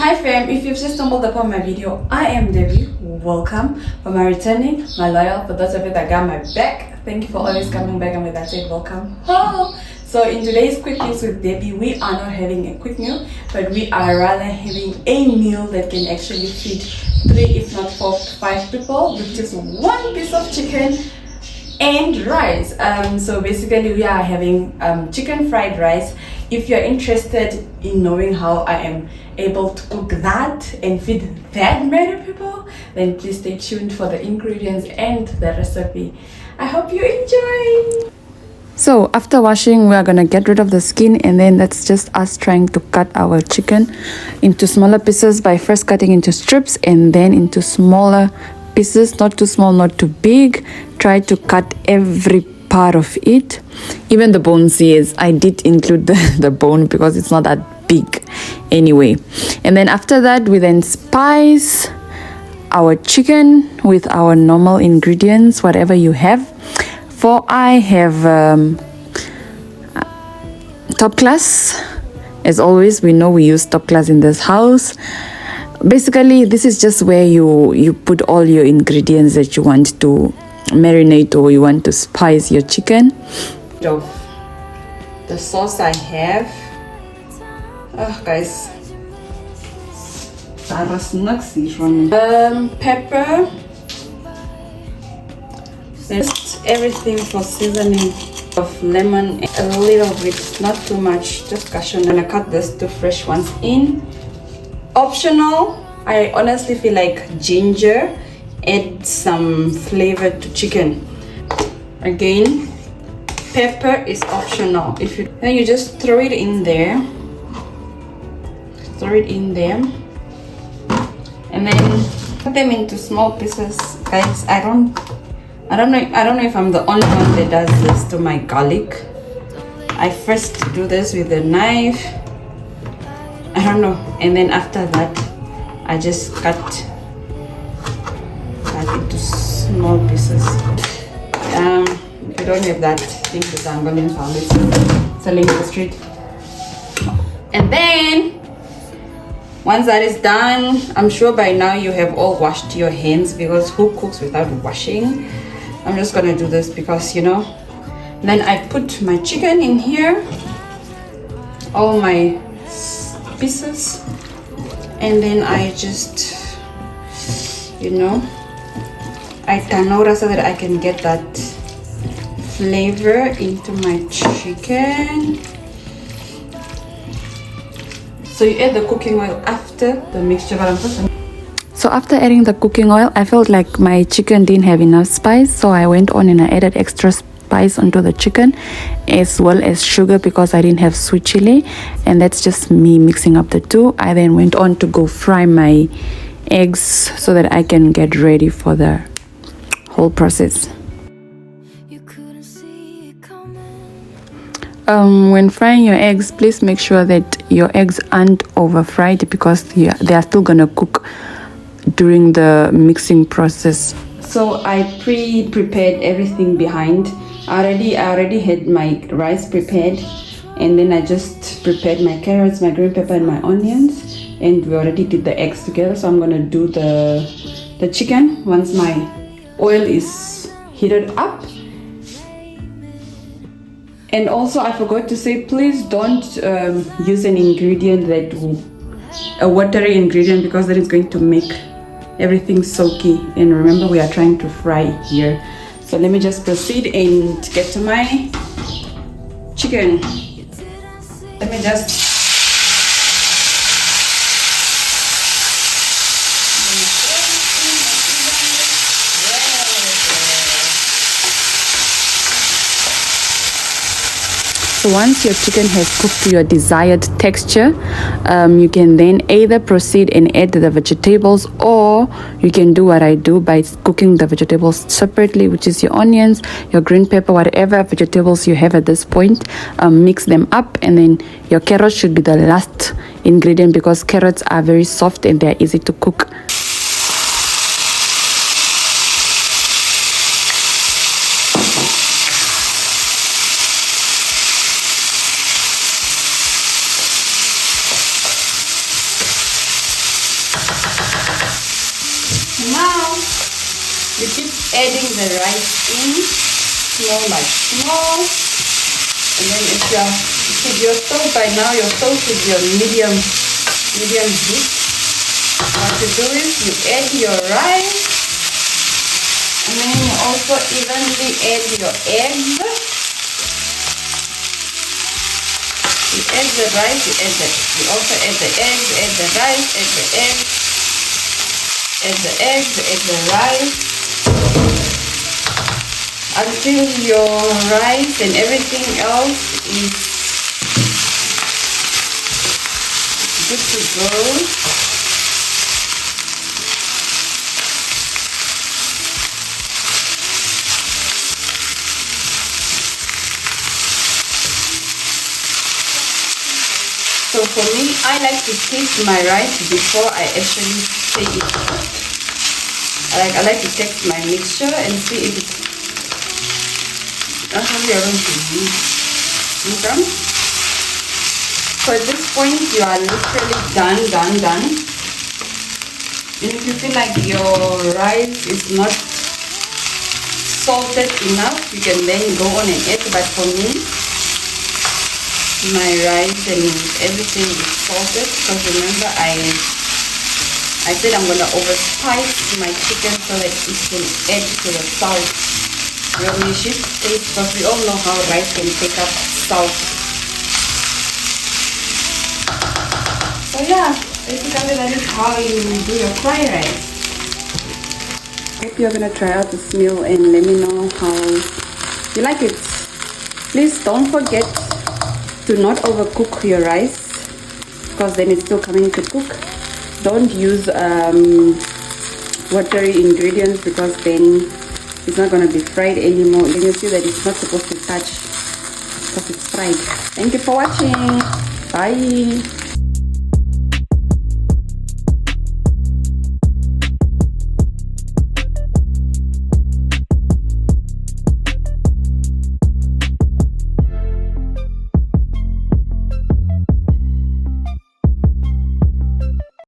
Hi fam, if you've just stumbled upon my video, I am Debby. Welcome. For my returning, my loyal, for those of you that got my back, thank you for always coming back, and with that said, welcome home. So in today's quick meals with Debby, we are not having a quick meal, but we are rather having a meal that can actually feed 3 if not 4 to 5 people with just one piece of chicken and rice. So basically we are having chicken fried rice. If you're interested in knowing how I am able to cook that and feed that many people, then please stay tuned for the ingredients and the recipe. I hope you enjoy. So after washing, we are gonna get rid of the skin, and then that's just us trying to cut our chicken into smaller pieces by first cutting into strips and then into smaller pieces, not too small, not too big. Try to cut every part of it, even the bones. Yes, I did include the bone because it's not that big anyway. And then after that, we then spice our chicken with our normal ingredients, whatever you have. For I have top class. As always, we know we use top class in this house. Basically, this is just where you put all your ingredients that you want to marinate or you want to spice your chicken. Of the sauce I have, guys, pepper, just everything for seasoning, of lemon, a little bit, not too much, just gosh. I'm gonna cut these 2 fresh ones in. Optional. I honestly feel like ginger adds some flavor to chicken. Again, pepper is optional. If you then you just throw it in there, and then cut them into small pieces, guys. I don't know if I'm the only one that does this to my garlic. I first do this with a knife, I don't know, and then after that I just cut into small pieces. If you don't have that, think it's Angolan farmers selling in the street. And then once that is done, I'm sure by now you have all washed your hands, because who cooks without washing? I'm just gonna do this because, you know. Then I put my chicken in here, all my pieces, and then I just, you know, I tanora so that I can get that flavor into my chicken. So you add the cooking oil after the mixture. So after adding the cooking oil, I felt like my chicken didn't have enough spice, so I went on and I added extra spice onto the chicken, as well as sugar because I didn't have sweet chili. And that's just me mixing up the two. I then went on to go fry my eggs so that I can get ready for the whole process. When frying your eggs, please make sure that your eggs aren't over fried, because they are still gonna cook during the mixing process. So I prepared everything behind. I already had my rice prepared, and then I just prepared my carrots, my green pepper, and my onions, and we already did the eggs together. So I'm gonna do the chicken once my oil is heated up. And also I forgot to say, please don't use an ingredient that will, a watery ingredient, because that is going to make everything soaky. And remember, we are trying to fry here. So let me just proceed and get to my chicken. Let me just So once your chicken has cooked to your desired texture, you can then either proceed and add the vegetables, or you can do what I do by cooking the vegetables separately, which is your onions, your green pepper, whatever vegetables you have at this point. Mix them up, and then your carrots should be the last ingredient, because carrots are very soft and they're easy to cook. Now you keep adding the rice in small by small, and then if your stove by now, your stove should be on medium heat. What you do is you add your rice, and then you also evenly add your eggs. You add the rice, you also add the eggs, add the rice, add the eggs, add the eggs, add the rice, until your rice and everything else is good to go. So for me, I like to taste my rice before I actually take it. I like to taste my mixture and see if it's actually okay. So at this point, you are literally done. And if you feel like your rice is not salted enough, you can then go on and add. But for me, my rice and everything is salted, because remember I said I'm gonna overspice my chicken so that it can add to the salt. When you should taste, because we all know how rice can take up salt. So yeah, basically that is how you do your fried rice. Hope you're gonna try out this meal and let me know how you like it. Please don't forget to not overcook your rice, because then it's still coming to cook. Don't use watery ingredients, because then it's not going to be fried anymore. Then you see that it's not supposed to touch because it's fried. Thank you for watching. Bye.